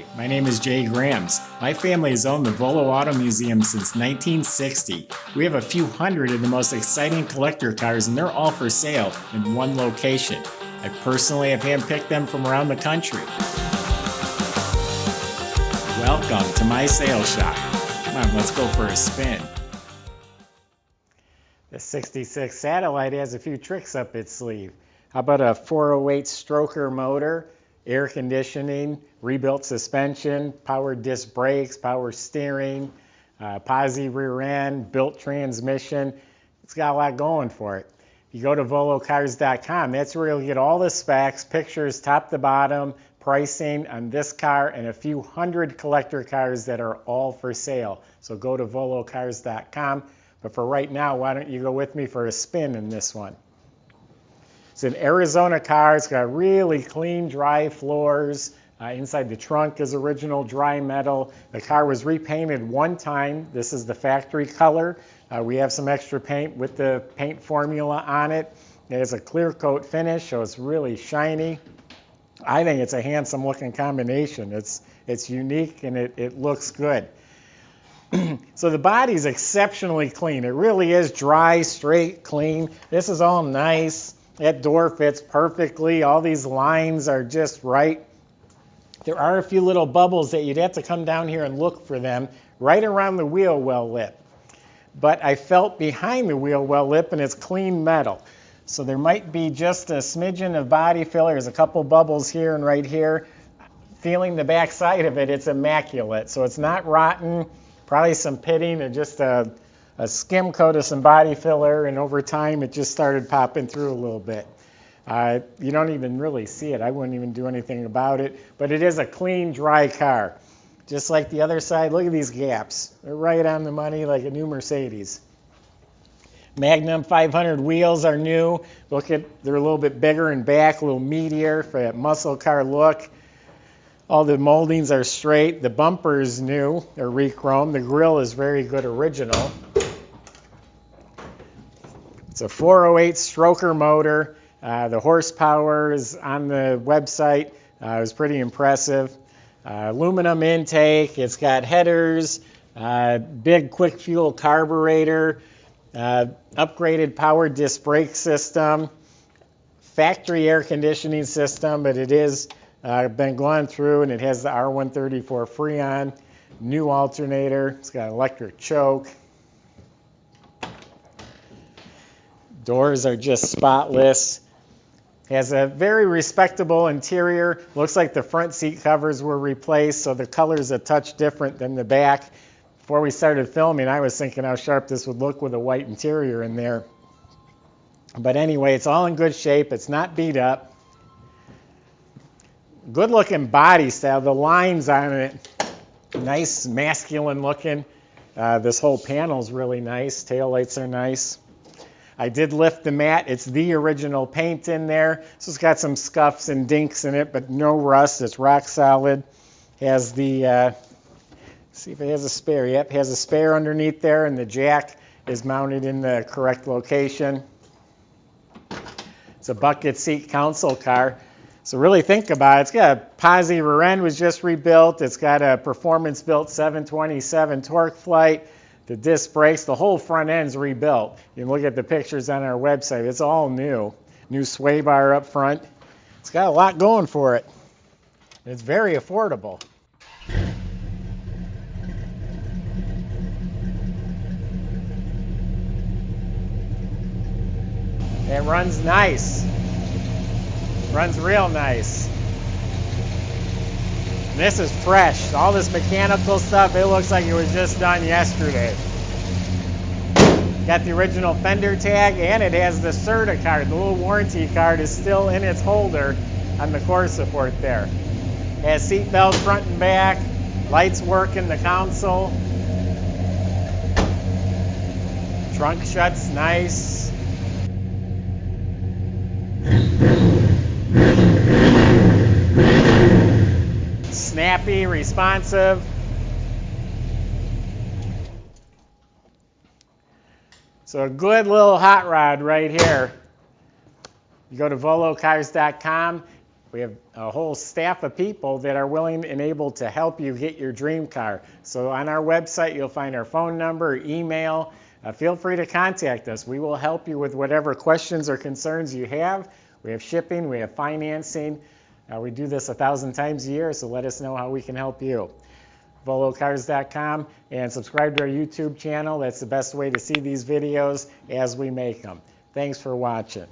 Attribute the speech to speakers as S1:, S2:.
S1: Hi, my name is Jay Grams. My family has owned the Volo Auto Museum since 1960. We have a few hundred of the most exciting collector cars and they're all for sale in one location. I personally have handpicked them from around the country. Welcome to my sales shop. Come on, let's go for a spin. The 66 Satellite has a few tricks up its sleeve. How about a 408 stroker motor, air conditioning, rebuilt suspension, power disc brakes, power steering, posi rear end, built transmission. It's got a lot going for it. If you go to volocars.com, that's where you'll get all the specs, pictures top to bottom, pricing on this car and a few hundred collector cars that are all for sale. So go to volocars.com. But for right now, why don't you go with me for a spin in this one? It's an Arizona car. It's got really clean, dry floors. Inside the trunk is original dry metal. The car was repainted one time. This is the factory color. We have some extra paint with the paint formula on it. It has a clear coat finish, so it's really shiny. I think it's a handsome looking combination. It's unique and it looks good. So the body's exceptionally clean. It really is dry, straight, clean. This is all nice. That door fits perfectly. All these lines are just right. There are a few little bubbles that you'd have to come down here and look for them right around the wheel well lip. But I felt behind the wheel well lip and it's clean metal. So there might be just a smidgen of body filler. There's a couple bubbles here and right here. Feeling the back side of it, it's immaculate. So it's not rotten. Probably some pitting or just a skim coat of some body filler, and over time it just started popping through a little bit. You don't even really see it. I wouldn't even do anything about it, but it is a clean, dry car. Just like the other side, look at these gaps. They're right on the money like a new Mercedes. Magnum 500 wheels are new. They're a little bit bigger in back, a little meatier for that muscle car look. All the moldings are straight. The bumper is new, or re-chrome. The grille is very good original. It's a 408 stroker motor. The horsepower is on the website. It was pretty impressive. Aluminum intake. It's got headers, big quick fuel carburetor, upgraded power disc brake system, factory air conditioning system, but it is been gone through and it has the R134 Freon, new alternator. It's got electric choke. Doors are just spotless. Has a very respectable interior. Looks like the front seat covers were replaced, so the color's a touch different than the back. Before we started filming, I was thinking how sharp this would look with a white interior in there. But anyway, it's all in good shape. It's not beat up. Good looking body style. The lines on it, nice masculine looking. This whole panel's really nice. Taillights are nice. I did lift the mat. It's the original paint in there. So it's got some scuffs and dinks in it, but no rust. It's rock solid. Has the, see if it has a spare. Yep, it has a spare underneath there, and the jack is mounted in the correct location. It's a bucket seat console car. So really think about it. It's got a posi rear end was just rebuilt. It's got a performance-built 727 torque flight. The disc brakes, the whole front end's rebuilt. You can look at the pictures on our website. It's all new. New sway bar up front. It's got a lot going for it. It's very affordable. It runs nice. Runs real nice. This is fresh. All this mechanical stuff, it looks like it was just done yesterday. Got the original fender tag, and it has the CERTA card. The little warranty card is still in its holder on the core support there. It has seat belts front and back. Lights work in the console. Trunk shuts nice. Snappy, responsive. So a good little hot rod right here. You go to volocars.com. We have a whole staff of people that are willing and able to help you get your dream car. So on our website, you'll find our phone number, email. Feel free to contact us. We will help you with whatever questions or concerns you have. We have shipping, we have financing. We do this 1,000 times a year, so let us know how we can help you. VoloCars.com, and subscribe to our YouTube channel. That's the best way to see these videos as we make them. Thanks for watching.